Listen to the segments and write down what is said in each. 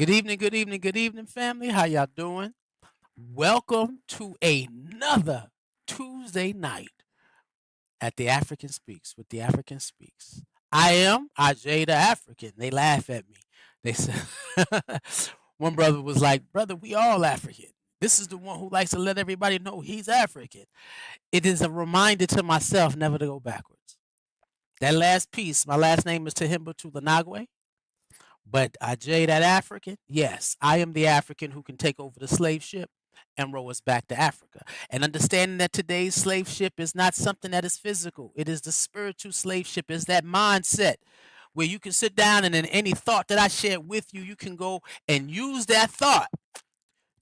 Good evening, family. How y'all doing? Welcome to another Tuesday night at the African Speaks with the African Speaks. I am Ajay the African. They laugh at me. They said one brother was like, "Brother, we all African. This is the one who likes to let everybody know he's African." It is a reminder to myself never to go backwards. That last piece, my last name is Tahimba Tulanagwe. But Ajay, that African, yes, I am the African who can take over the slave ship and row us back to Africa. And understanding that today's slave ship is not something that is physical, it is the spiritual slave ship, it's that mindset where you can sit down and in any thought that I share with you, you can go and use that thought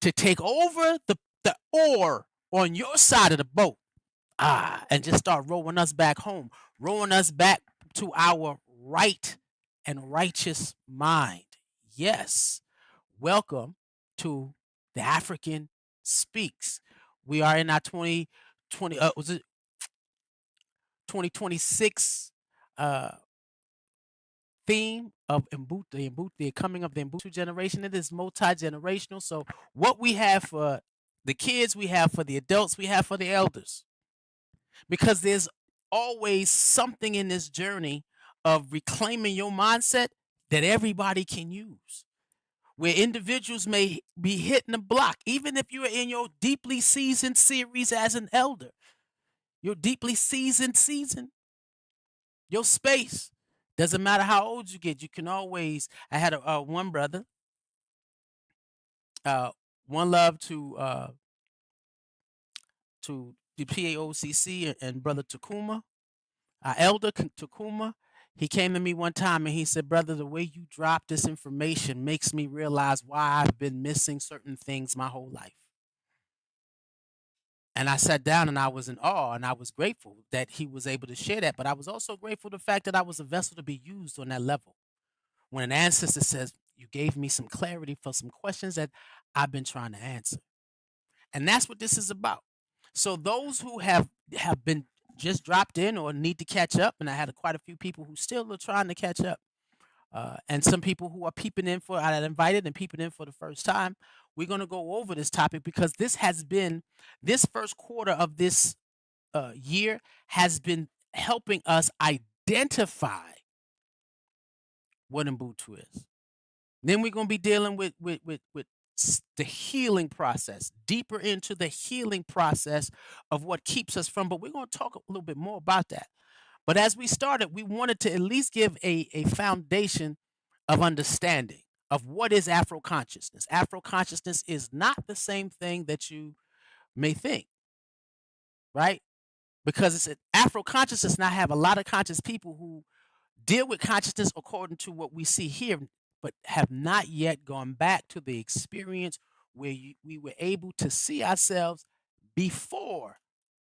to take over the oar on your side of the boat. And just start rowing us back home, rowing us back to our right and righteous mind. Yes. Welcome to the African Speaks. We are in our 2020, was it 2026 uh, theme of Ubuntu, the coming of the Ubuntu generation. It is multi-generational. So what we have for the kids, we have for the adults, we have for the elders. Because there's always something in this journey of reclaiming your mindset that everybody can use. Where individuals may be hitting a block, even if you're in your deeply seasoned series as an elder, your deeply seasoned season, your space. Doesn't matter how old you get, you can always. I had a one brother, uh, one love to the PAOCC and brother Takuma, our elder Takuma. He came to me one time and he said, "Brother, the way you drop this information makes me realize why I've been missing certain things my whole life." And I sat down and I was in awe and I was grateful that he was able to share that. But I was also grateful for the fact that I was a vessel to be used on that level. When an ancestor says, "You gave me some clarity for some questions that I've been trying to answer." And that's what this is about. So those who have been just dropped in or need to catch up, and I had quite a few people who still are trying to catch up, and some people who are peeping in for I invited and peeping in for the first time. We're going to go over this topic because this has been this first quarter of this year has been helping us identify what Ubuntu is. Then we're going to be dealing with the healing process, deeper into the healing process of what keeps us from. But we're going to talk a little bit more about that. But as we started, we wanted to at least give a foundation of understanding of what is Afro consciousness. Afro consciousness is not the same thing that you may think, right? Because it's an Afro consciousness, and I have a lot of conscious people who deal with consciousness according to what we see here, but have not yet gone back to the experience where we were able to see ourselves before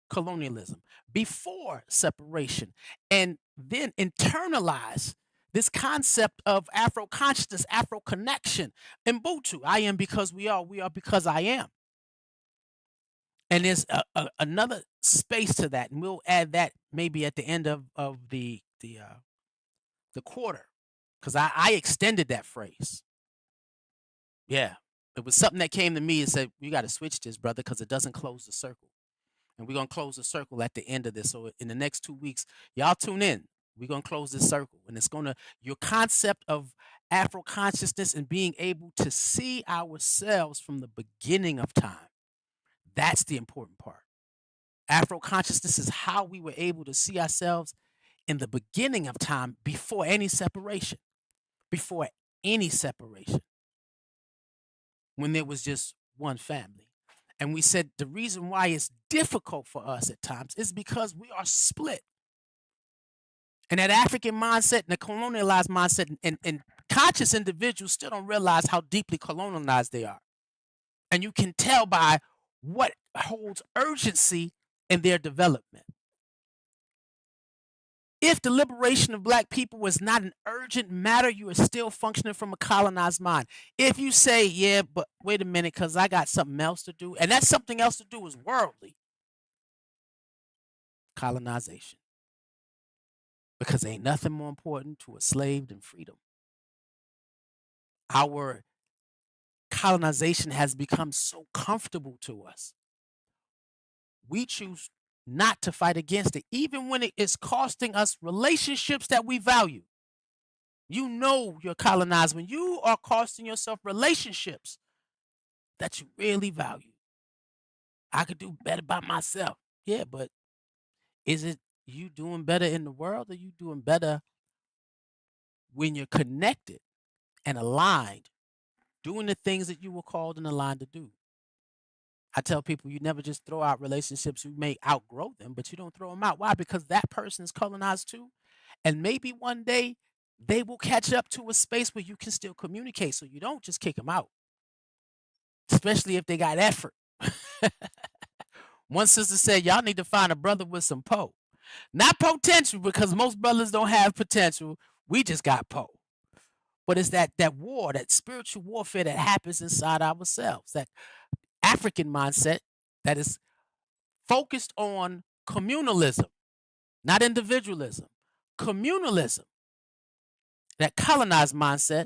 colonialism, before separation, and then internalize this concept of Afro consciousness, Afro connection, and Ubuntu. I am because we are because I am. And there's another space to that, and we'll add that maybe at the end of the quarter, because I extended that phrase. Yeah, it was something that came to me and said, "You got to switch this, brother, because it doesn't close the circle." And we're gonna close the circle at the end of this. So in the next 2 weeks, y'all tune in. We're gonna close this circle, and it's gonna your concept of Afro consciousness and being able to see ourselves from the beginning of time. That's the important part. Afro consciousness is how we were able to see ourselves in the beginning of time before any separation, before any separation, when there was just one family. And we said the reason why it's difficult for us at times is because we are split. And that African mindset and the colonialized mindset and conscious individuals still don't realize how deeply colonialized they are. And you can tell by what holds urgency in their development. If the liberation of black people was not an urgent matter, you are still functioning from a colonized mind. If you say, "Yeah, but wait a minute, because I got something else to do," and that something else to do is worldly, colonization. Because ain't nothing more important to a slave than freedom. Our colonization has become so comfortable to us. We choose not to fight against it, even when it is costing us relationships that we value. You know you're colonized when you are costing yourself relationships that you really value. I could do better by myself. Yeah, but is it you doing better in the world, or you doing better when you're connected and aligned, doing the things that you were called and aligned to do? I tell people you never just throw out relationships. You may outgrow them, but you don't throw them out. Why? Because that person is colonized too. And maybe one day they will catch up to a space where you can still communicate. So you don't just kick them out, especially if they got effort. One sister said, y'all need to find a brother with some not potential, because most brothers don't have potential. We just got But it's that war, that spiritual warfare that happens inside ourselves, that African mindset that is focused on communalism, not individualism. Communalism, that colonized mindset,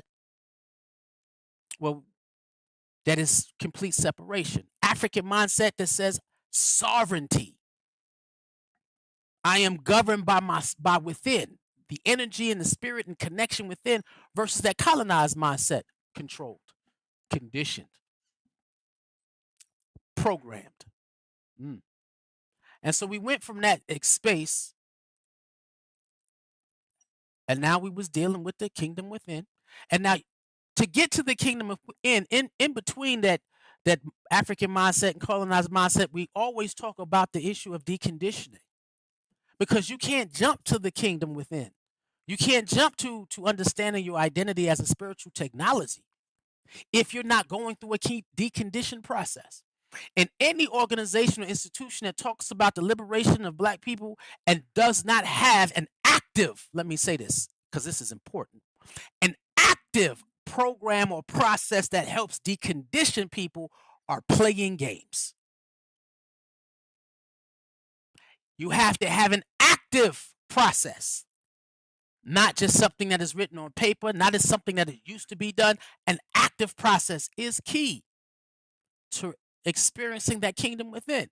well, that is complete separation. African mindset that says sovereignty. I am governed by within, the energy and the spirit and connection within, versus that colonized mindset, controlled, conditioned, programmed. And so we went from that space, and now we was dealing with the kingdom within. And now to get to the kingdom within, in between that African mindset and colonized mindset, we always talk about the issue of deconditioning. Because you can't jump to the kingdom within. You can't jump to understanding your identity as a spiritual technology if you're not going through a key decondition process. And any organization or institution that talks about the liberation of Black people and does not have an active, let me say this, because this is important, an active program or process that helps decondition people are playing games. You have to have an active process, not just something that is written on paper, not as something that it used to be done. An active process is key to experiencing that kingdom within.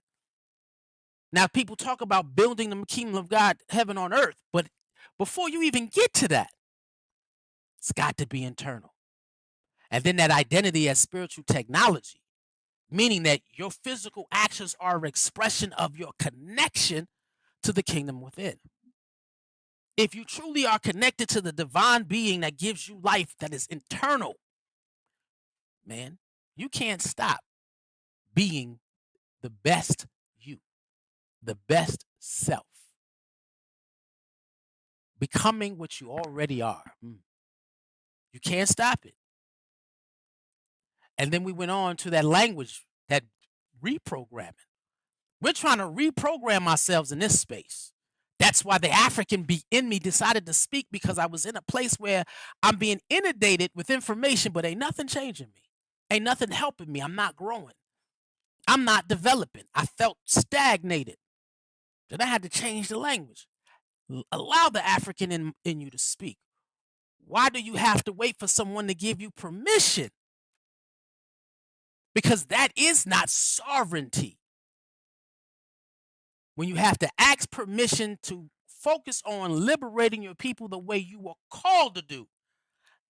Now, people talk about building the kingdom of God, heaven on earth, but before you even get to that, it's got to be internal. And then that identity as spiritual technology, meaning that your physical actions are an expression of your connection to the kingdom within. If you truly are connected to the divine being that gives you life, that is internal, man, you can't stop being the best you, the best self, becoming what you already are. You can't stop it. And then we went on to that language, that reprogramming. We're trying to reprogram ourselves in this space. That's why the African in me decided to speak, because I was in a place where I'm being inundated with information, but ain't nothing changing me. Ain't nothing helping me. I'm not growing. I'm not developing. I felt stagnated. Then I had to change the language. Allow the African in you to speak. Why do you have to wait for someone to give you permission? Because that is not sovereignty. When you have to ask permission to focus on liberating your people the way you were called to do,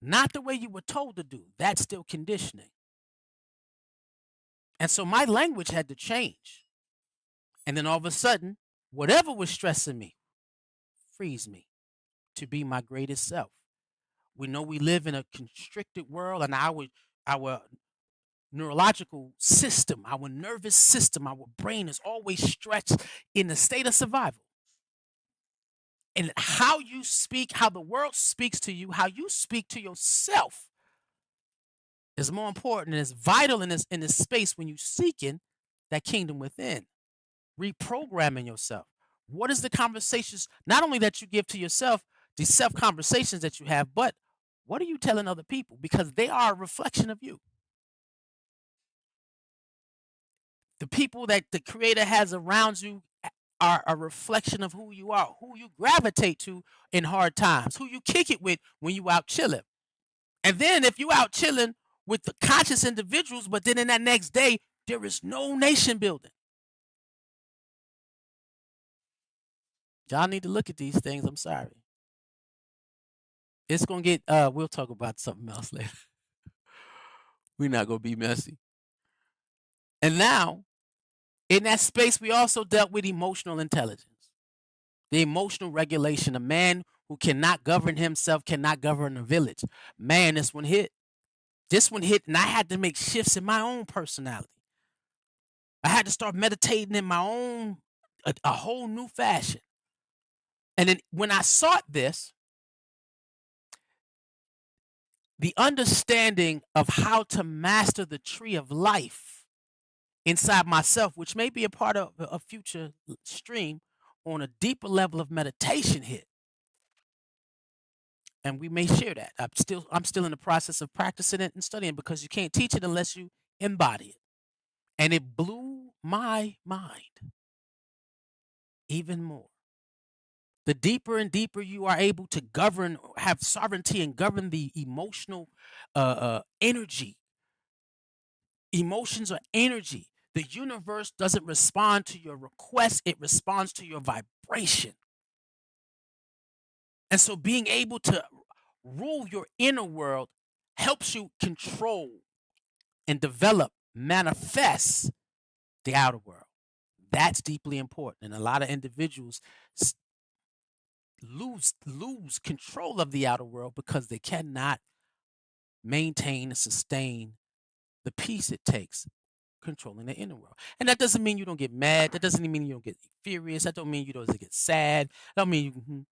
not the way you were told to do, that's still conditioning. And so my language had to change. And then all of a sudden, whatever was stressing me frees me to be my greatest self. We know we live in a constricted world, and our neurological system, our nervous system, our brain is always stretched in a state of survival. And how you speak, how the world speaks to you, how you speak to yourself is more important and is vital in this space when you're seeking that kingdom within, reprogramming yourself. What is the conversations, not only that you give to yourself, the self conversations that you have, but what are you telling other people? Because they are a reflection of you. The people that the creator has around you are a reflection of who you are, who you gravitate to in hard times, who you kick it with when you out chilling. And then if you out chilling with the conscious individuals, but then in that next day, there is no nation building. Y'all need to look at these things. I'm sorry. It's gonna get we'll talk about something else later. We're not gonna be messy. And now, in that space, we also dealt with emotional intelligence, the emotional regulation. A man who cannot govern himself cannot govern a village. Man, this one hit. This one hit, and I had to make shifts in my own personality. I had to start meditating in my own, a whole new fashion. And then when I sought this, the understanding of how to master the tree of life inside myself, which may be a part of a future stream on a deeper level of meditation hit. And we may share that. I'm still in the process of practicing it and studying, because you can't teach it unless you embody it. And it blew my mind even more. The deeper and deeper you are able to govern, have sovereignty and govern the emotional energy. Emotions are energy. The universe doesn't respond to your request, it responds to your vibration. And so being able to rule your inner world helps you control and develop, manifest the outer world. That's deeply important. And a lot of individuals lose control of the outer world because they cannot maintain and sustain the peace it takes controlling the inner world. And that doesn't mean you don't get mad. That doesn't mean you don't get furious. That don't mean you don't get sad. That don't mean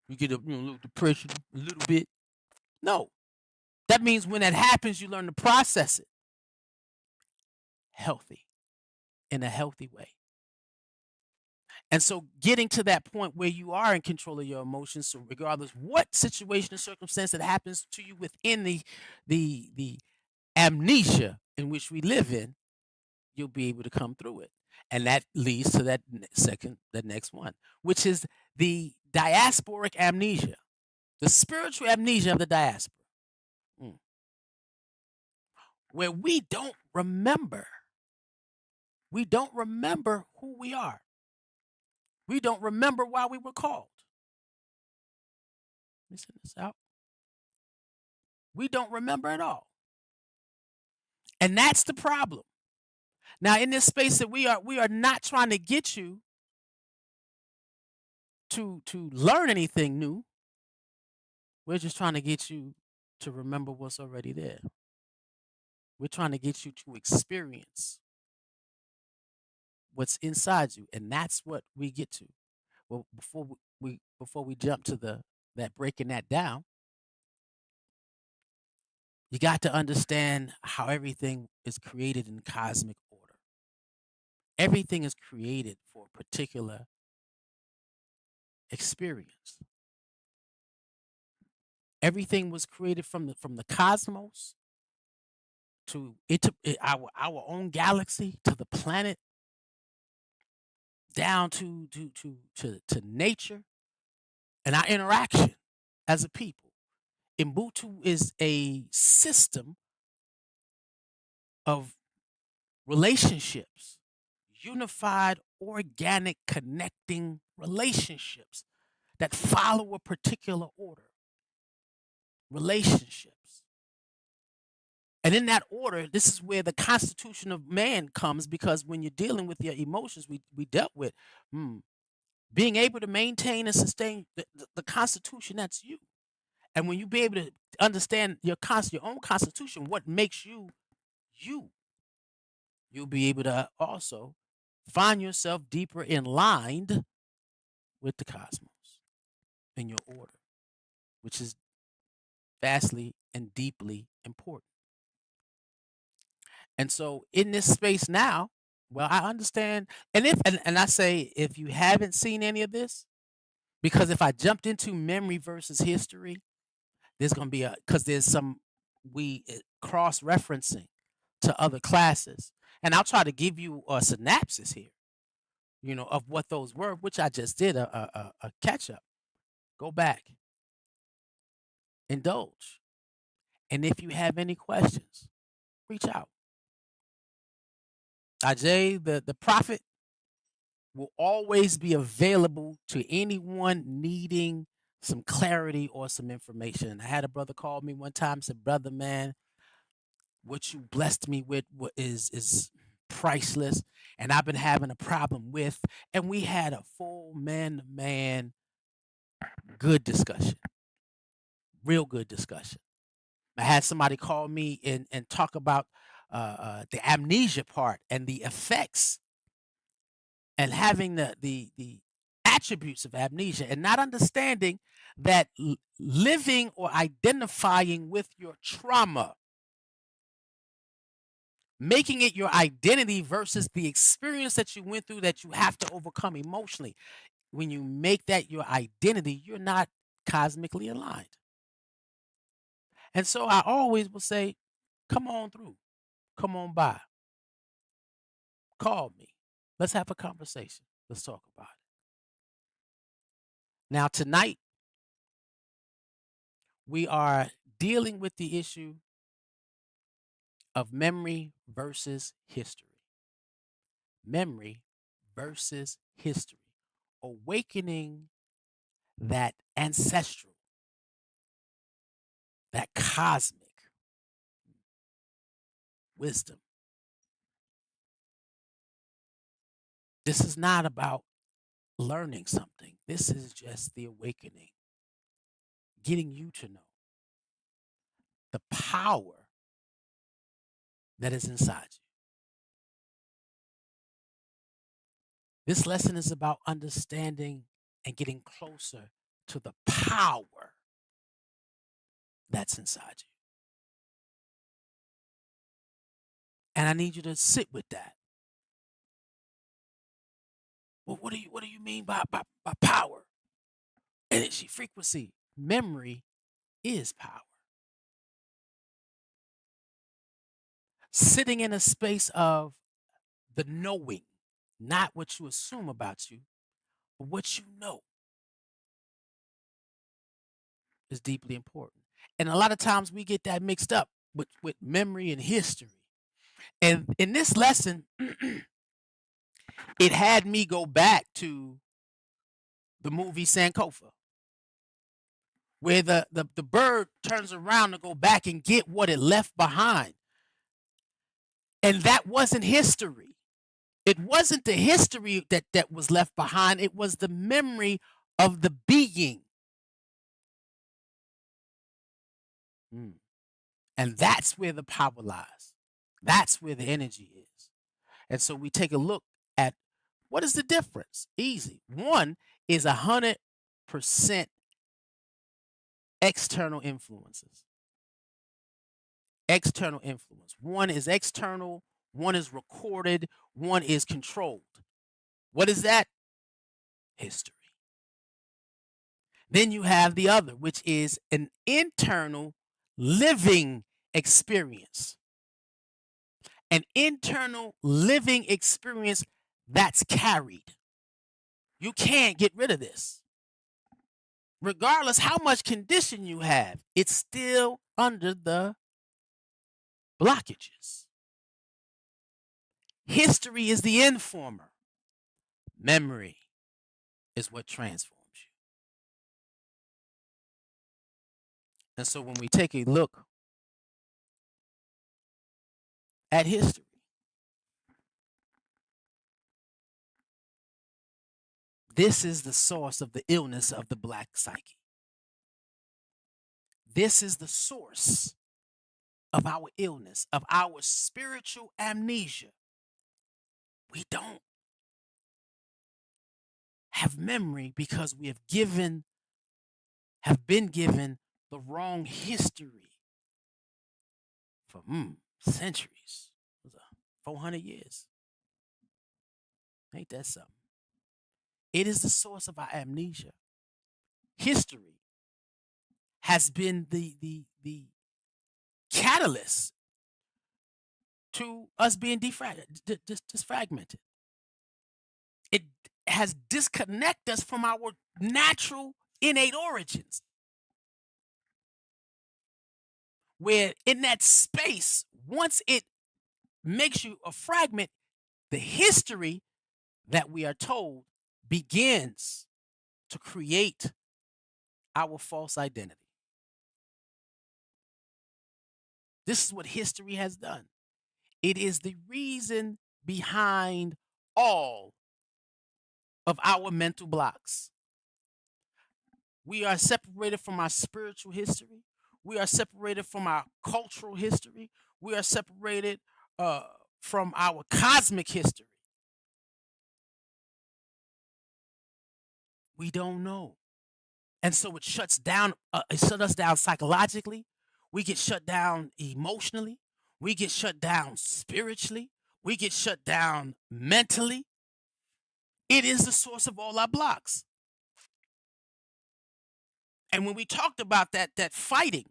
you get a little depression a little bit. No. That means when that happens, you learn to process it healthy, in a healthy way. And so getting to that point where you are in control of your emotions, so regardless what situation or circumstance that happens to you within the amnesia in which we live in, you'll be able to come through it. And that leads to the next one, which is the diasporic amnesia, the spiritual amnesia of the diaspora, where we don't remember. We don't remember who we are. We don't remember why we were called. Let me send this out. We don't remember at all. And that's the problem. Now, in this space that we are not trying to get you to learn anything new. We're just trying to get you to remember what's already there. We're trying to get you to experience what's inside you, and that's what we get to. Well, before we jump to that breaking that down, you got to understand how everything is created in cosmic order. Everything is created for a particular experience. Everything was created from the cosmos to our own galaxy, to the planet, down to nature and our interaction as a people. Ubuntu is a system of relationships, unified, organic, connecting relationships that follow a particular order. Relationships. And in that order, this is where the constitution of man comes, because when you're dealing with your emotions, we dealt with being able to maintain and sustain the constitution, that's you. And when you be able to understand your own constitution, what makes you you, you'll be able to also find yourself deeper in line with the cosmos in your order, which is vastly and deeply important. And so in this space now, well, I understand, and I say, if you haven't seen any of this, because if I jumped into memory versus history, there's going to be because there's some we cross referencing to other classes, and I'll try to give you a synopsis here, of what those were, which I just did a catch up. Go back, indulge, And if you have any questions, reach out. Ajay, the prophet, will always be available to anyone needing some clarity or some information. I had a brother call me one time and said, "Brother, man, what you blessed me with is priceless, and I've been having a problem with." And we had a full man-to-man good discussion, real good discussion. I had somebody call me and talk about the amnesia part and the effects and having the attributes of amnesia and not understanding that living or identifying with your trauma, making it your identity versus the experience that you went through that you have to overcome emotionally. When you make that your identity, you're not cosmically aligned. And so I always will say, come on through, come on by, call me. Let's have a conversation. Let's talk about it. Now, tonight, we are dealing with the issue of memory versus history. Memory versus history. Awakening that ancestral, that cosmic wisdom. This is not about learning something. This is just the awakening, getting you to know the power that is inside you. This lesson is about understanding and getting closer to the power that's inside you. And I need you to sit with that. Well, what do you mean by power? Energy, frequency, memory is power. Sitting in a space of the knowing, not what you assume about you, but what you know is deeply important. And a lot of times we get that mixed up with memory and history. And in this lesson, it had me go back to the movie Sankofa, where the bird turns around to go back and get what it left behind. And that wasn't history. It wasn't the history that was left behind. It was the memory of the being. Mm. And that's where the power lies. That's where the energy is. And so we take a look at what is the difference? Easy. One is 100% external influences. External influence. One is external, one is recorded, one is controlled. What is that? History. Then you have the other, which is an internal living experience. An internal living experience that's carried. You can't get rid of this. Regardless how much condition you have, it's still under the blockages. History is the informer. Memory is what transforms you. And so when we take a look at history, this is the source of the illness of the Black psyche. This is the source of our illness, of our spiritual amnesia. We don't have memory because we have been given the wrong history for centuries. 400 years. Ain't that something? It is the source of our amnesia. History has been the catalyst to us being disfragmented. It has disconnected us from our natural innate origins. where in that space, once it makes you a fragment, the history that we are told begins to create our false identity. This is what history has done. It is the reason behind all of our mental blocks. We are separated from our spiritual history. We are separated from our cultural history. We are separated uh, from our cosmic history. We don't know. And so it shuts down, it shut us down psychologically. We get shut down emotionally. We get shut down spiritually. We get shut down mentally. It is the source of all our blocks. And when we talked about that fighting,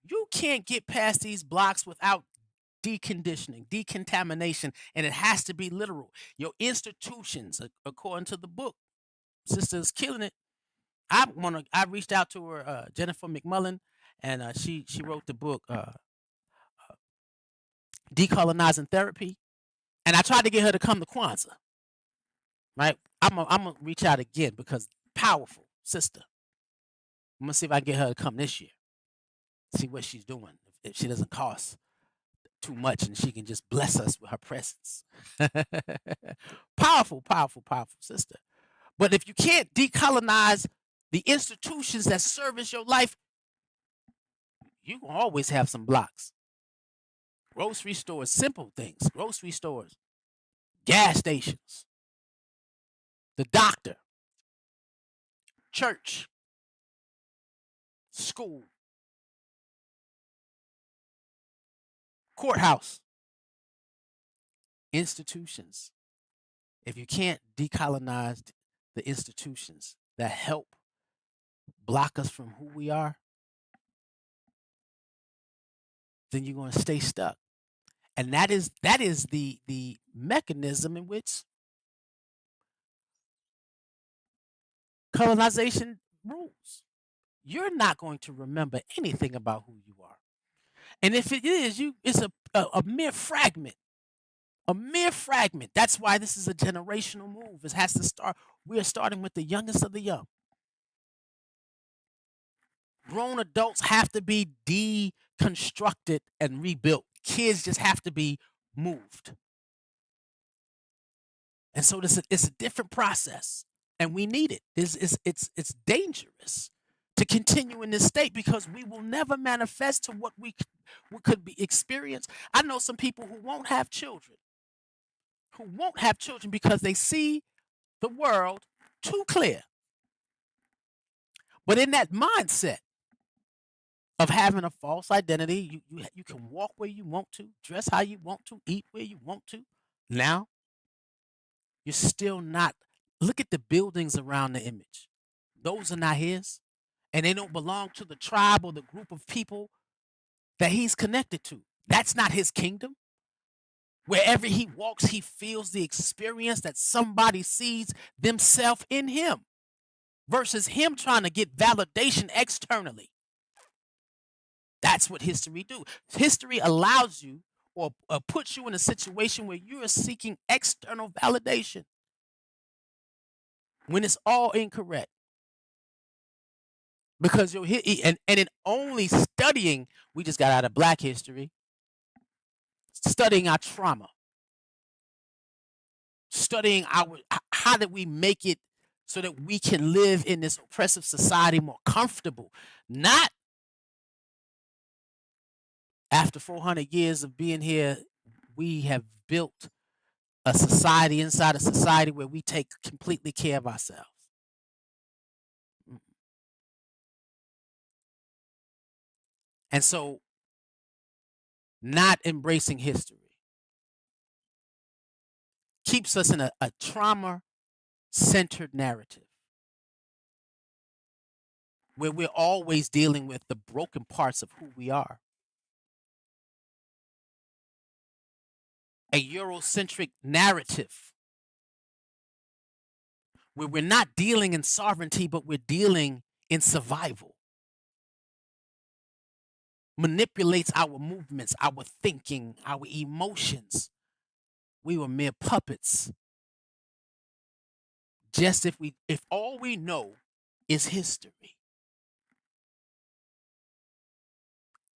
you can't get past these blocks without deconditioning, decontamination, and it has to be literal. Your institutions, according to the book, Sister is killing it. I reached out to her, Jennifer McMullen, and she wrote the book Decolonizing Therapy, and I tried to get her to come to Kwanzaa. Right, I'm gonna reach out again because powerful sister. I'm gonna see if I can get her to come this year. See what she's doing. If she doesn't cost too much and she can just bless us with her presence. Powerful, powerful, powerful sister. But if you can't decolonize the institutions that service your life, you can always have some blocks. Grocery stores, simple things. Grocery stores, gas stations, the doctor, church, school, courthouse, institutions. If you can't decolonize the institutions that help block us from who we are, then you're going to stay stuck. And that is the mechanism in which colonization rules. You're not going to remember anything about who you are. And if it is, it's a mere fragment. A mere fragment. That's why this is a generational move. It has to start. We are starting with the youngest of the young. Grown adults have to be deconstructed and rebuilt. Kids just have to be moved. And so it's a different process, and we need it. It's dangerous to continue in this state because we will never manifest to what we could be experienced. I know some people who won't have children, because they see the world too clear. But in that mindset of having a false identity, you can walk where you want to, dress how you want to, eat where you want to. Now you're still not. Look at the buildings around the image. Those are not his. And they don't belong to the tribe or the group of people that he's connected to. That's not his kingdom. Wherever he walks, he feels the experience that somebody sees themselves in him versus him trying to get validation externally. That's what history do. History allows you or puts you in a situation where you are seeking external validation when it's all incorrect. Because you're and in only studying, we just got out of Black history, studying our trauma, studying how did we make it so that we can live in this oppressive society more comfortable, not after 400 years of being here, we have built a society inside a society where we take completely care of ourselves. And so, not embracing history keeps us in a trauma centered narrative where we're always dealing with the broken parts of who we are. A Eurocentric narrative where we're not dealing in sovereignty, but we're dealing in survival. manipulates our movements, our thinking, our emotions. We were mere puppets. Just if all we know is history.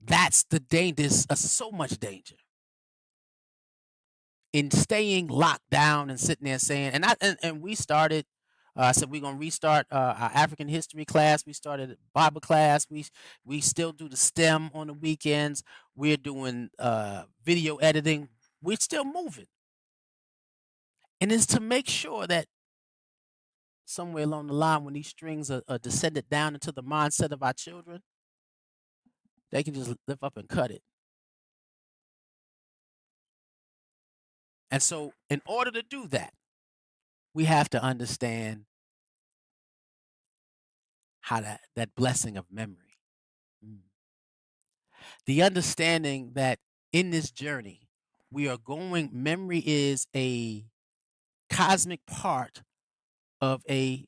That's the danger. There's so much danger in staying locked down and sitting there saying, and we started. I said we're gonna restart our African history class. We started Bible class. We still do the STEM on the weekends. We're doing video editing. We're still moving, and it's to make sure that somewhere along the line, when these strings are descended down into the mindset of our children, they can just lift up and cut it. And so, in order to do that, we have to understand how that blessing of memory, mm, the understanding that in this journey, we are going. Memory is a cosmic part of a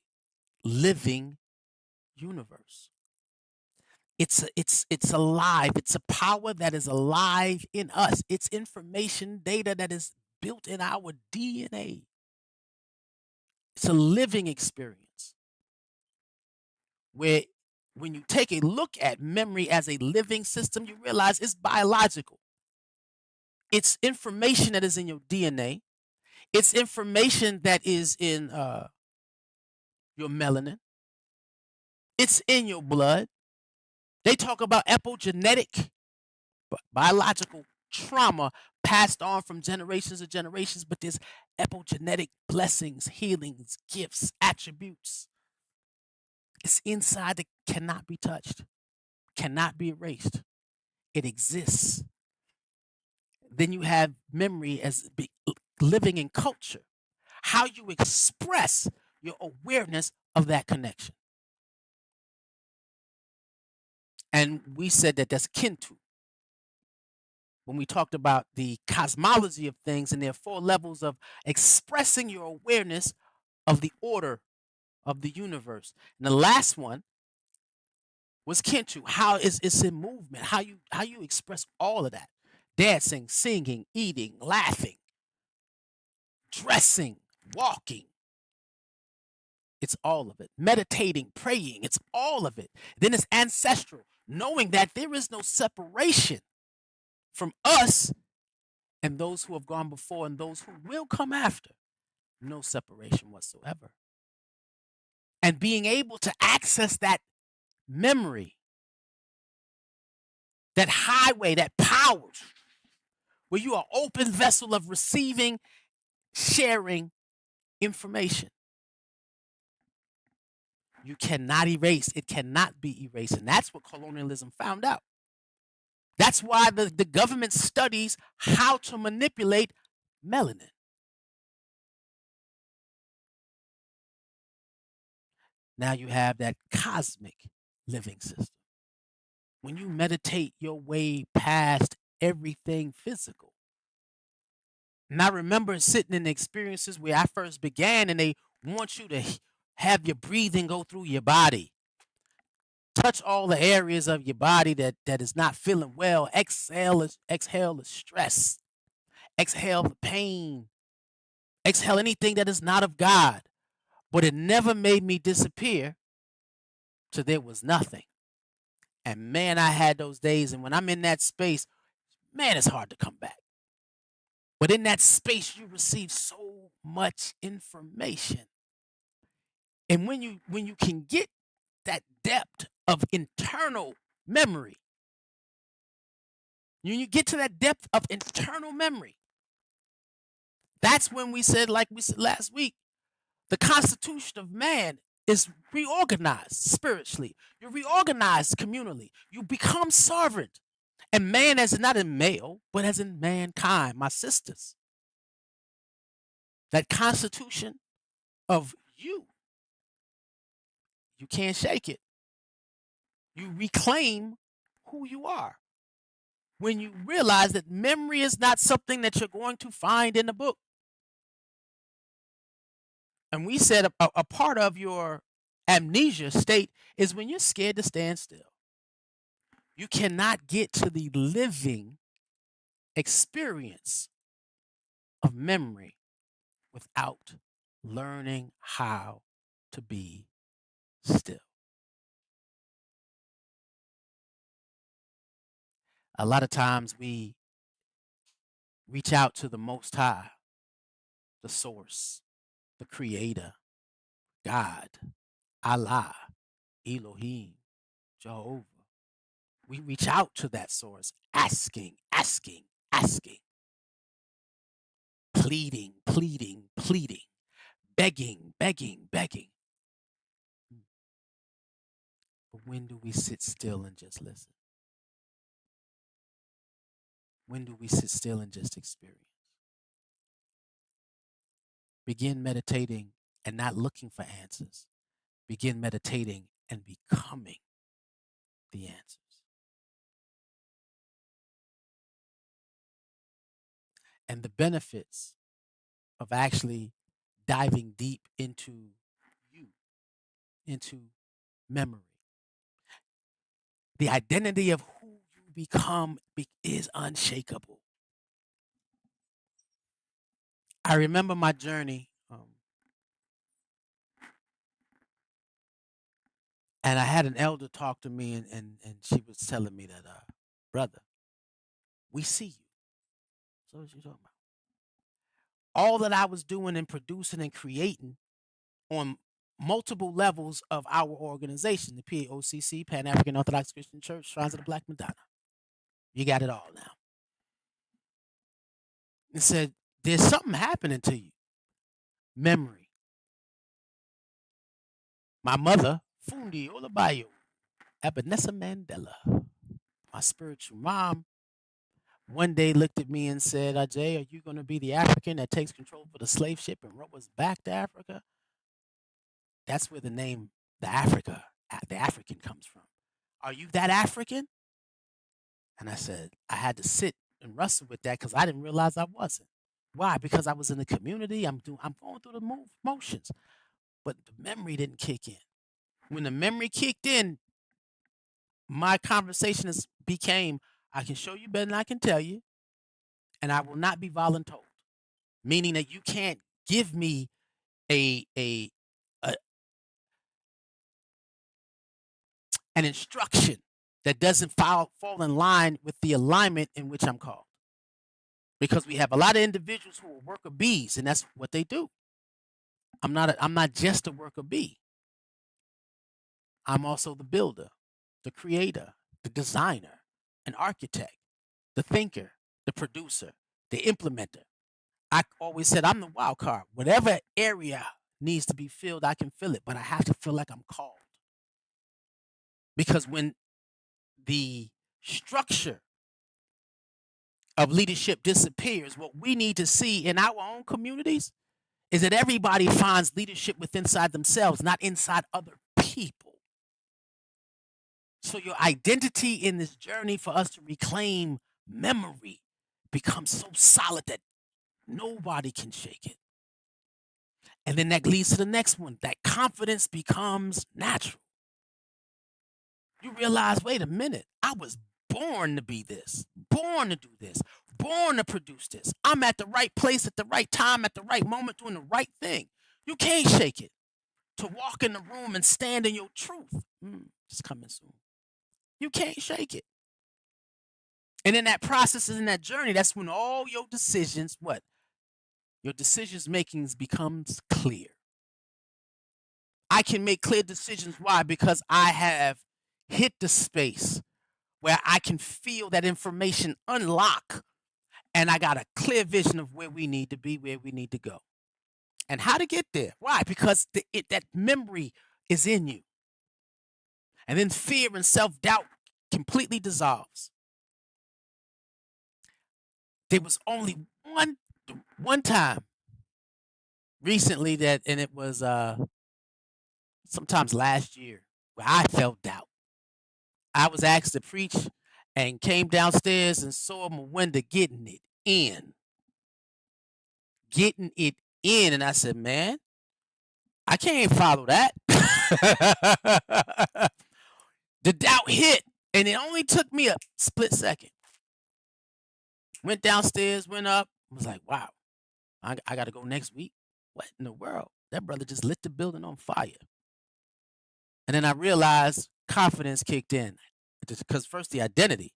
living universe. It's alive. It's a power that is alive in us. It's information data that is built in our DNA. It's a living experience where when you take a look at memory as a living system, you realize it's biological. It's information that is in your DNA. It's information that is in your melanin. It's in your blood. They talk about epigenetic biological trauma passed on from generations to generations, but there's epigenetic blessings, healings, gifts, attributes. It's inside that cannot be touched, cannot be erased. It exists. Then you have memory as living in culture, how you express your awareness of that connection. And we said that that's kintu. When we talked about the cosmology of things, and there are 4 levels of expressing your awareness of the order of the universe. And the last one was kintu, how it's in movement, how you express all of that. Dancing, singing, eating, laughing, dressing, walking. It's all of it. Meditating, praying, it's all of it. Then it's ancestral, knowing that there is no separation from us and those who have gone before and those who will come after. No separation whatsoever. And being able to access that memory, that highway, that power, where you are open vessel of receiving, sharing information. You cannot erase. It cannot be erased. And that's what colonialism found out. That's why the government studies how to manipulate melanin. Now you have that cosmic living system. When you meditate your way past everything physical. And I remember sitting in experiences where I first began, and they want you to have your breathing go through your body. Touch all the areas of your body that is not feeling well. Exhale the stress. Exhale the pain. Exhale anything that is not of God. But it never made me disappear till there was nothing. And man, I had those days. And when I'm in that space, man, it's hard to come back. But in that space, you receive so much information. And when you can get that depth of internal memory, when you get to that depth of internal memory, that's when we said, like we said last week, the constitution of man is reorganized spiritually. You're reorganized communally. You become sovereign. And man as not in male, but as in mankind, my sisters. That constitution of you can't shake it. You reclaim who you are when you realize that memory is not something that you're going to find in a book. And we said a part of your amnesia state is when you're scared to stand still. You cannot get to the living experience of memory without learning how to be still. A lot of times we reach out to the Most High, the Source, the Creator, God, Allah, Elohim, Jehovah. We reach out to that source, asking, asking, asking, pleading, pleading, pleading, begging, begging, begging. But when do we sit still and just listen? When do we sit still and just experience? Begin meditating and not looking for answers. Begin meditating and becoming the answers. And the benefits of actually diving deep into you, into memory. The identity of who you become is unshakable. I remember my journey, and I had an elder talk to me, and she was telling me that, brother, we see you. So what you talking about? All that I was doing and producing and creating on multiple levels of our organization, the PAOCC, Pan African Orthodox Christian Church, Shrines of the Black Madonna. You got it all now. And said, there's something happening to you. Memory. My mother, Fundi Olabayo, Ebenezer Mandela, my spiritual mom, one day looked at me and said, Ajay, are you going to be the African that takes control for the slave ship and row us back to Africa? That's where the name, the African comes from. Are you that African? And I said, I had to sit and wrestle with that because I didn't realize I wasn't. Why? Because I was in the community. I'm going through the motions, but the memory didn't kick in. When the memory kicked in, my conversation became, I can show you better than I can tell you, and I will not be voluntold. Meaning that you can't give me a an instruction that doesn't fall in line with the alignment in which I'm called. Because we have a lot of individuals who are worker bees, and that's what they do. I'm not just a worker bee. I'm also the builder, the creator, the designer, an architect, the thinker, the producer, the implementer. I always said I'm the wild card. Whatever area needs to be filled, I can fill it, but I have to feel like I'm called. Because when the structure of leadership disappears, what we need to see in our own communities is that everybody finds leadership within inside themselves, not inside other people. So your identity in this journey for us to reclaim memory becomes so solid that nobody can shake it. And then that leads to the next one. That confidence becomes natural. You realize, wait a minute, I was born to be this, born to do this, born to produce this. I'm at the right place at the right time, at the right moment, doing the right thing. You can't shake it. To walk in the room and stand in your truth. It's coming soon. You can't shake it. And in that process, in that journey, that's when all your decisions, your decisions makings becomes clear. I can make clear decisions. Why? Because I have hit the space where I can feel that information unlock, and I got a clear vision of where we need to be, where we need to go, and how to get there. Why? Because that memory is in you. And then fear and self-doubt completely dissolves. There was only one time recently and it was sometimes last year, where I felt doubt. I was asked to preach and came downstairs and saw my window getting it in. And I said, man, I can't follow that. The doubt hit. And it only took me a split second. Went downstairs, went up, was like, wow, I got to go next week. What in the world? That brother just lit the building on fire. And then I realized confidence kicked in. Because first the identity.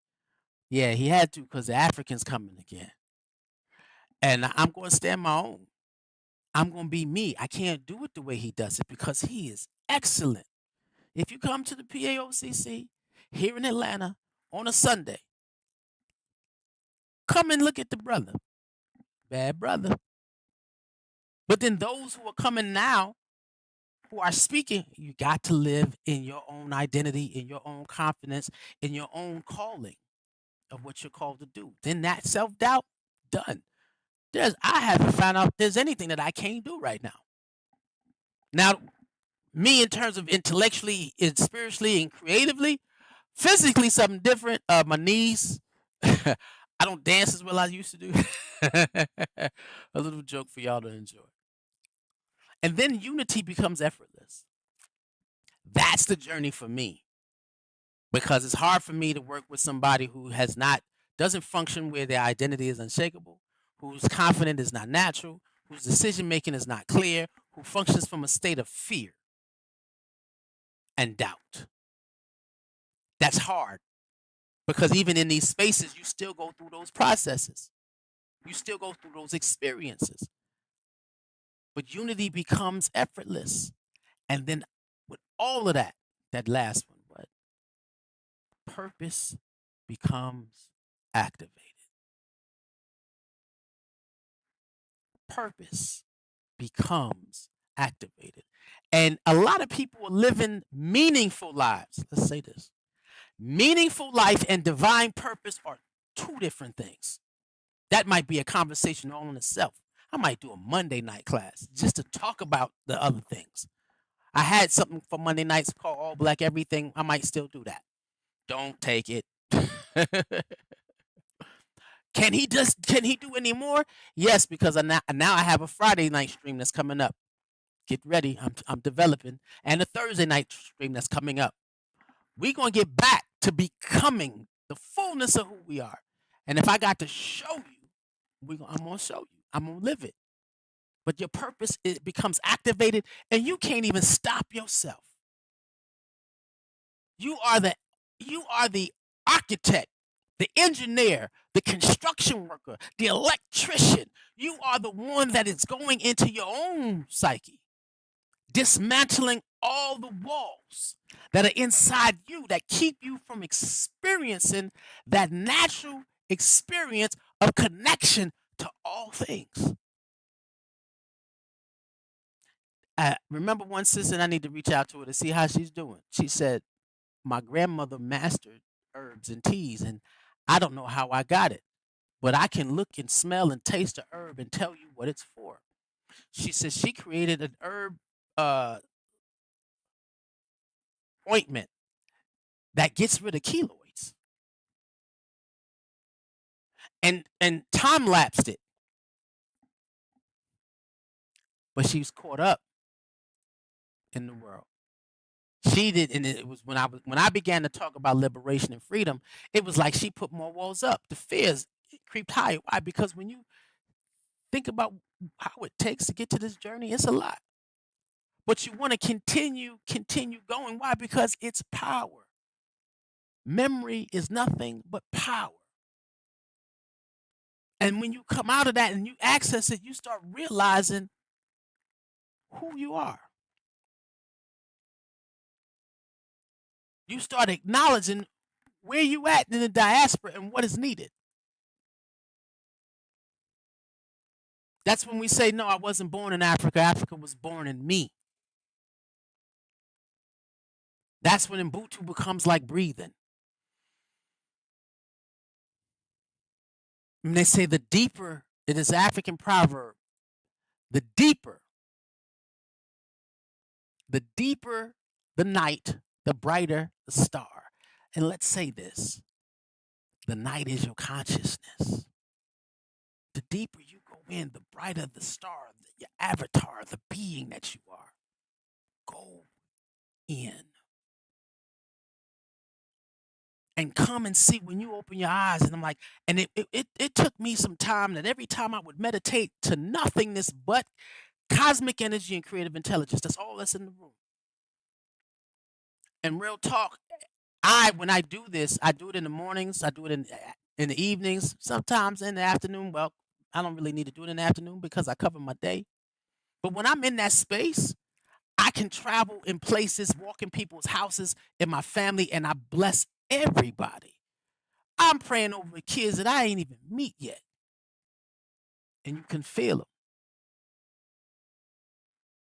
Yeah, he had to because the African's coming again. And I'm going to stand my own. I'm going to be me. I can't do it the way he does it because he is excellent. If you come to the PAOCC here in Atlanta on a Sunday, come and look at the brother. Bad brother. But then those who are coming now, who are speaking, you got to live in your own identity, in your own confidence, in your own calling of what you're called to do. Then that self-doubt, done. I haven't found out there's anything that I can't do right now. Now, me in terms of intellectually and spiritually and creatively, physically something different. My knees. I don't dance as well as I used to do. A little joke for y'all to enjoy. And then unity becomes effortless. That's the journey for me. Because it's hard for me to work with somebody who doesn't function where their identity is unshakable, whose confidence is not natural, whose decision making is not clear, who functions from a state of fear and doubt. That's hard because even in these spaces, you still go through those processes. You still go through those experiences. But unity becomes effortless. And then with all of that last one, what? Purpose becomes activated. Purpose becomes activated. And a lot of people are living meaningful lives. Let's say this. Meaningful life and divine purpose are two different things. That might be a conversation all in itself. I might do a Monday night class just to talk about the other things. I had something for Monday nights called All Black Everything. I might still do that. Don't take it. Can he do any more? Yes, because now I have a Friday night stream that's coming up. Get ready. I'm developing. And a Thursday night stream that's coming up. We're going to get back to becoming the fullness of who we are. And if I got to show you, I'm going to show you. I'm going to live it. But your purpose, it becomes activated and you can't even stop yourself. You are the architect, the engineer, the construction worker, the electrician. You are the one that is going into your own psyche, dismantling all the walls that are inside you that keep you from experiencing that natural experience of connection to all things. I remember one sister, and I need to reach out to her to see how she's doing. She said, my grandmother mastered herbs and teas, and I don't know how I got it, but I can look and smell and taste the herb and tell you what it's for. She says she created an herb ointment that gets rid of keloids and time lapsed it. But she's caught up in the world. She did, and it was when I began to talk about liberation and freedom, it was like she put more walls up. The fears creeped higher. Why? Because when you think about how it takes to get to this journey, it's a lot. But you want to continue going. Why? Because it's power. Memory is nothing but power. And when you come out of that and you access it, you start realizing who you are. You start acknowledging where you at in the diaspora and what is needed. That's when we say, no, I wasn't born in Africa. Africa was born in me. That's when Ubuntu becomes like breathing. And they say the deeper, it is African proverb, the deeper the night, the brighter the star. And let's say this, the night is your consciousness. The deeper you go in, the brighter the star, your avatar, the being that you are. Go in. and come and see when you open your eyes. And I'm like, and it took me some time that every time I would meditate to nothingness but cosmic energy and creative intelligence. That's all that's in the room. And real talk, when I do this, I do it in the mornings, I do it in the evenings, sometimes in the afternoon. Well, I don't really need to do it in the afternoon because I cover my day. But when I'm in that space, I can travel in places, walk in people's houses, in my family, and I bless everybody. I'm praying over kids that I ain't even meet yet. And you can feel them.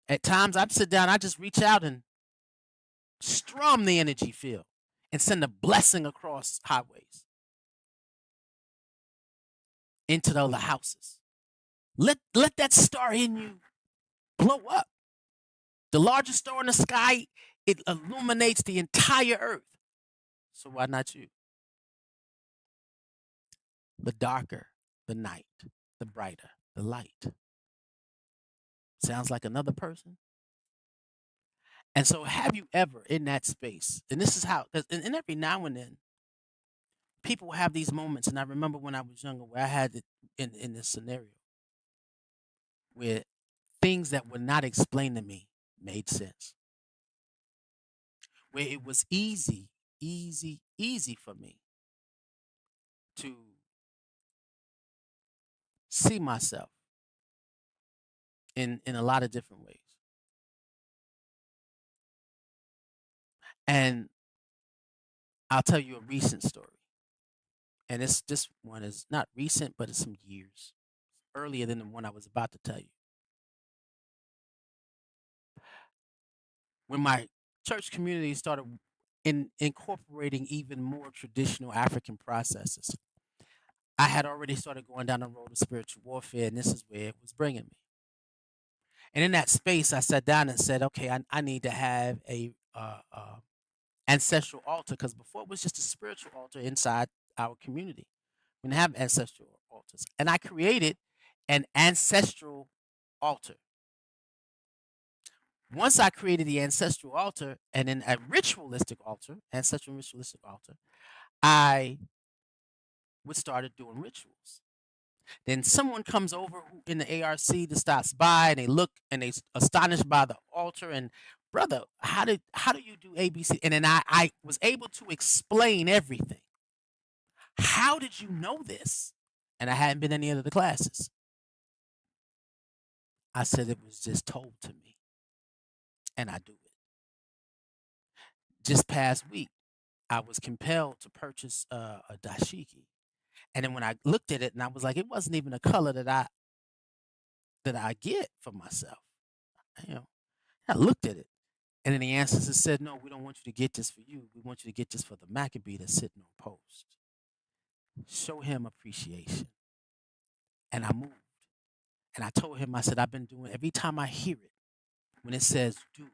At times I sit down, I just reach out and strum the energy field and send a blessing across highways into the other houses. Let that star in you blow up. The largest star in the sky, it illuminates the entire earth. So why not you? The darker the night, the brighter the light. Sounds like another person? And so have you ever in that space, and this is how, and every now and then, people have these moments, and I remember when I was younger where I had it in this scenario where things that were not explained to me made sense. Where it was easy for me to see myself in a lot of different ways. And I'll tell you a recent story. And this one is not recent, but it's some years earlier than the one I was about to tell you. When my church community started incorporating even more traditional African processes, I had already started going down the road of spiritual warfare, and this is where it was bringing me. And in that space, I sat down and said, okay, I need to have a ancestral altar, because before it was just a spiritual altar inside our community. We didn't have ancestral altars. And I created an ancestral altar. Once I created the ancestral altar and then a ritualistic altar, ancestral ritualistic altar, I would start doing rituals. Then someone comes over in the ARC that stops by and they look and they astonished by the altar and brother, how do you do ABC? And then I was able to explain everything. How did you know this? And I hadn't been in any of the classes. I said it was just told to me. And I do it. Just past week, I was compelled to purchase a dashiki. And then when I looked at it and I was like, it wasn't even a color that I get for myself. You know, I looked at it. And then the ancestors said, no, we don't want you to get this for you. We want you to get this for the Maccabee that's sitting on post. Show him appreciation. And I moved. And I told him, I said, I've been doing, every time I hear it, when it says do,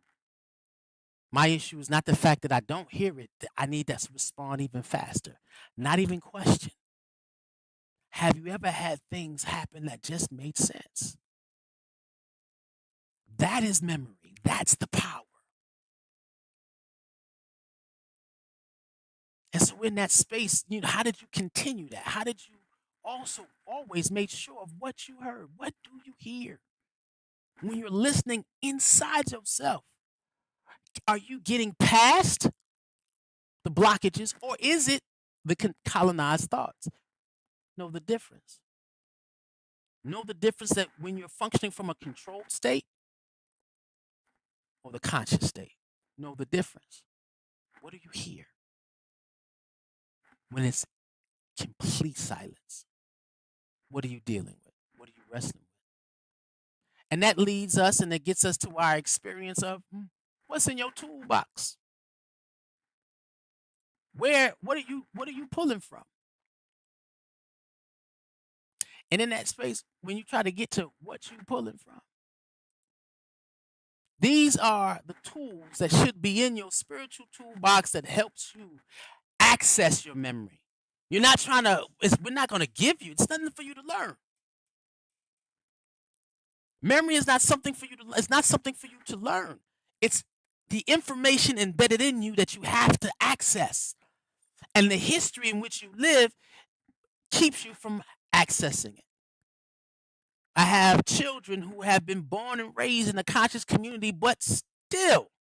my issue is not the fact that I don't hear it. I need that to respond even faster. Not even question. Have you ever had things happen that just made sense? That is memory. That's the power. And so in that space, how did you continue that? How did you also always make sure of what you heard? What do you hear? When you're listening inside yourself, are you getting past the blockages or is it the colonized thoughts? Know the difference. Know the difference that when you're functioning from a controlled state or the conscious state. Know the difference. What do you hear? When it's complete silence, what are you dealing with? What are you wrestling with? And that leads us and it gets us to our experience of what's in your toolbox. What are you pulling from? And in that space, when you try to get to what you're pulling from, these are the tools that should be in your spiritual toolbox that helps you access your memory. You're not trying to, we're not going to give you, it's nothing for you to learn. Memory is not something for you to, it's not something for you to learn. It's the information embedded in you that you have to access. And the history in which you live keeps you from accessing it. I have children who have been born and raised in a conscious community, but still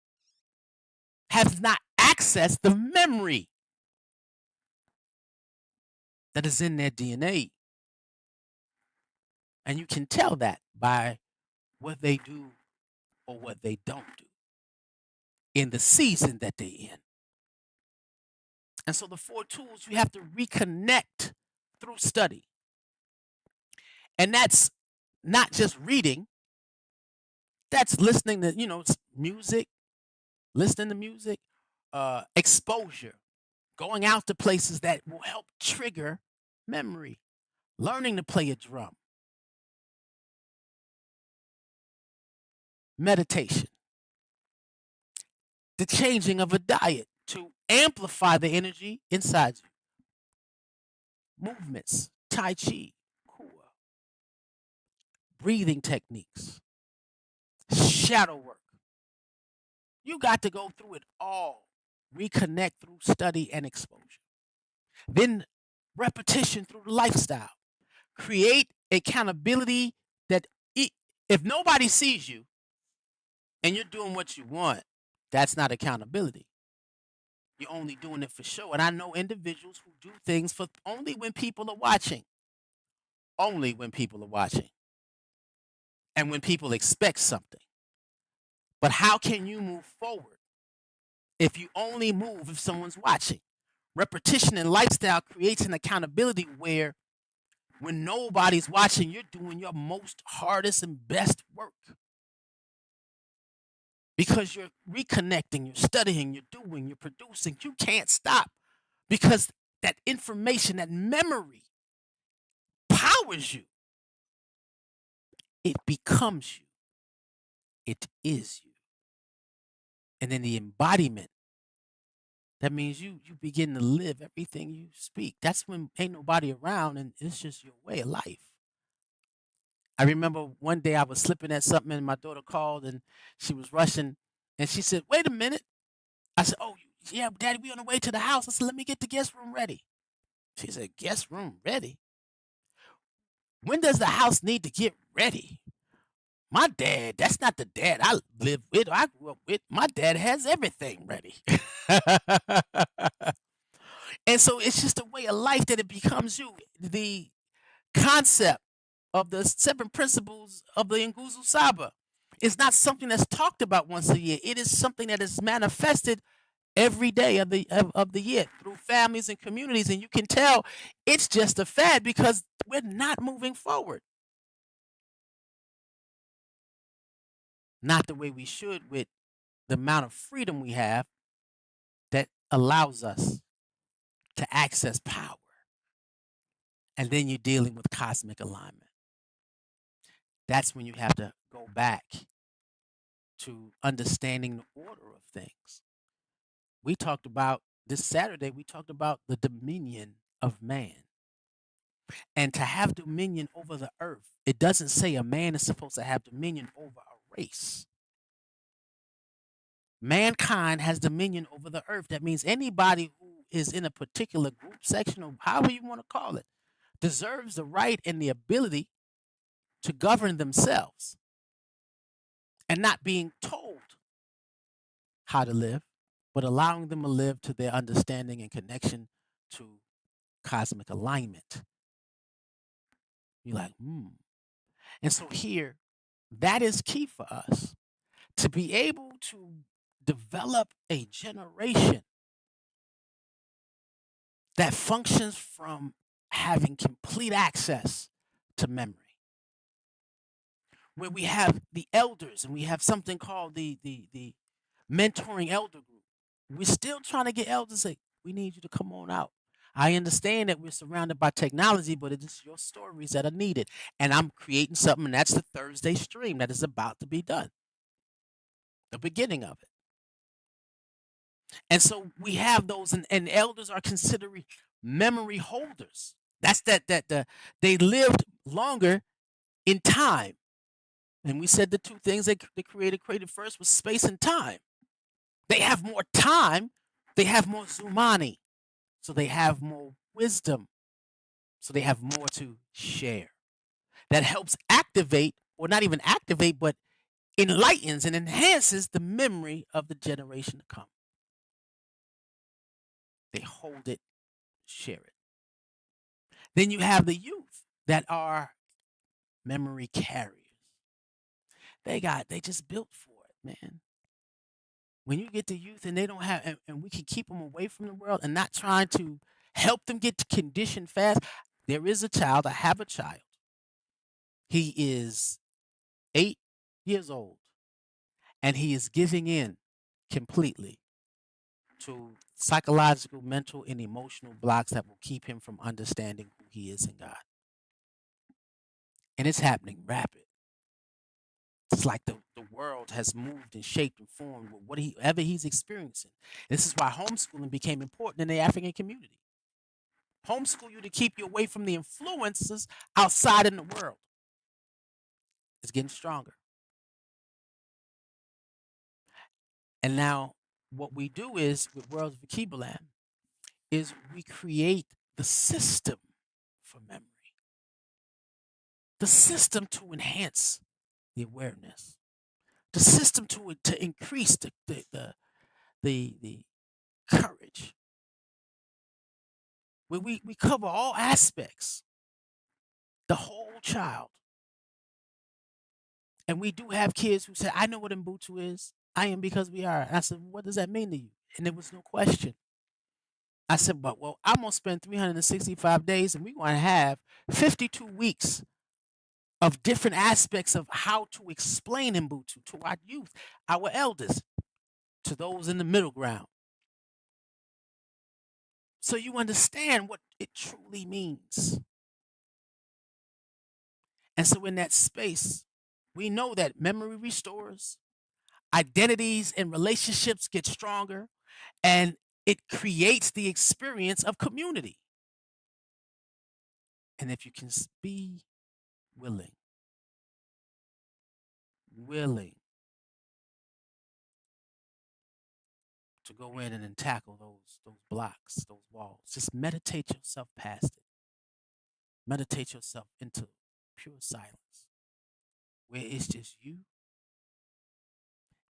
have not accessed the memory that is in their DNA. And you can tell that by what they do or what they don't do in the season that they're in. And so the 4 tools, you have to reconnect through study. And that's not just reading, that's listening to, music, listening to music, exposure, going out to places that will help trigger memory, learning to play a drum, meditation, the changing of a diet to amplify the energy inside you, movements, Tai Chi, Kua, breathing techniques, shadow work. You got to go through it all, reconnect through study and exposure. Then repetition through the lifestyle. Create accountability that if nobody sees you and you're doing what you want, that's not accountability. You're only doing it for show. And I know individuals who do things for only when people are watching. Only when people are watching. And when people expect something. But how can you move forward if you only move if someone's watching? Repetition and lifestyle creates an accountability where when nobody's watching, you're doing your most hardest and best work. Because you're reconnecting, you're studying, you're doing, you're producing. You can't stop because that information, that memory powers you. It becomes you. It is you. And then the embodiment, that means you begin to live everything you speak. That's when ain't nobody around and it's just your way of life. I remember one day I was slipping at something and my daughter called and she was rushing and she said, "Wait a minute." I said, "Oh, yeah, Daddy, we on the way to the house." I said, "Let me get the guest room ready." She said, "Guest room ready? When does the house need to get ready? My dad, that's not the dad I live with, I grew up with. My dad has everything ready." And so it's just a way of life that it becomes you. The concept of the 7 principles of the Nguzu Saba is not something that's talked about once a year. It is something that is manifested every day of the year through families and communities. And you can tell it's just a fad because we're not moving forward. Not the way we should with the amount of freedom we have that allows us to access power. And then you're dealing with cosmic alignment. That's when you have to go back to understanding the order of things. We talked about this Saturday, we talked about the dominion of man. And to have dominion over the earth, it doesn't say a man is supposed to have dominion over a race. Mankind has dominion over the earth. That means anybody who is in a particular group, section, or however you want to call it, deserves the right and the ability to govern themselves and not being told how to live, but allowing them to live to their understanding and connection to cosmic alignment. You're like, And so here, that is key for us to be able to develop a generation that functions from having complete access to memory. Where we have the elders and we have something called the mentoring elder group. We're still trying to get elders to say, we need you to come on out. I understand that we're surrounded by technology, but it is your stories that are needed. And I'm creating something, and that's the Thursday stream that is about to be done. The beginning of it. And so we have those, and elders are considered memory holders. That's they lived longer in time. And we said the 2 things they created first was space and time. They have more time. They have more Zumani. So they have more wisdom. So they have more to share. That helps activate, or not even activate, but enlightens and enhances the memory of the generation to come. They hold it, share it. Then you have the youth that are memory carriers. They just built for it, man. When you get the youth and they don't have, and we can keep them away from the world and not trying to help them get conditioned fast. There is a child, I have a child. He is 8 years old and he is giving in completely to psychological, mental, and emotional blocks that will keep him from understanding who he is in God. And it's happening rapid. It's like the world has moved and shaped and formed with whatever he's experiencing. This is why homeschooling became important in the African community. Homeschool you to keep you away from the influences outside in the world. It's getting stronger. And now what we do is with World of Akibaland is we create the system for memory. The system to enhance the awareness. The system to increase the courage. We cover all aspects, the whole child. And we do have kids who say, I know what Ubuntu is. I am because we are. And I said, what does that mean to you? And there was no question. I said, but well, I'm going to spend 365 days and we're going to have 52 weeks of different aspects of how to explain Ubuntu to our youth, our elders, to those in the middle ground. So you understand what it truly means. And so in that space, we know that memory restores, identities and relationships get stronger, and it creates the experience of community. And if you can be willing to go in and then tackle those blocks, those walls, just meditate yourself past it. Meditate yourself into pure silence, where it's just you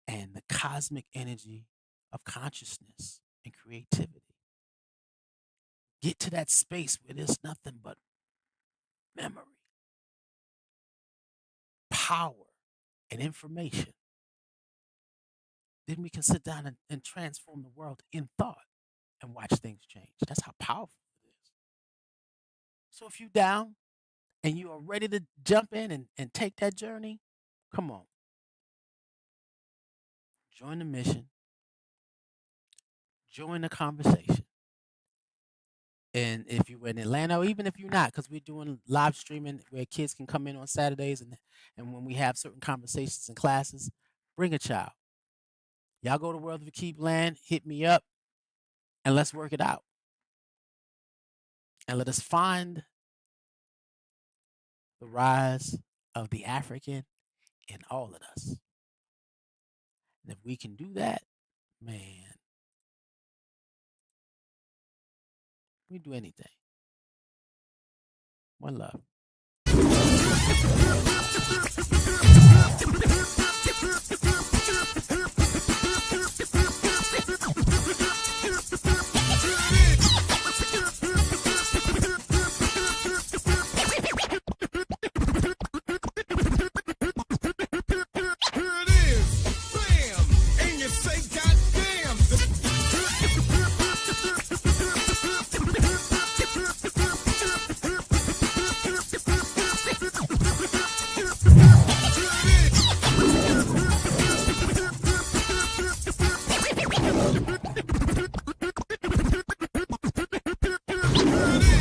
and the cosmic energy of consciousness and creativity. Get to that space where there's nothing but memory, power, and information. Then we can sit down and transform the world in thought and watch things change. That's how powerful it is. So if you're down and you are ready to jump in and take that journey, come on. Join the mission. Join the conversation. And if you're in Atlanta, or even if you're not, because we're doing live streaming where kids can come in on Saturdays, and when we have certain conversations and classes, bring a child. Y'all go to World of Akibaland, hit me up, and let's work it out. And let us find the rise of the African in all of us. And if we can do that, man, we do anything. One love.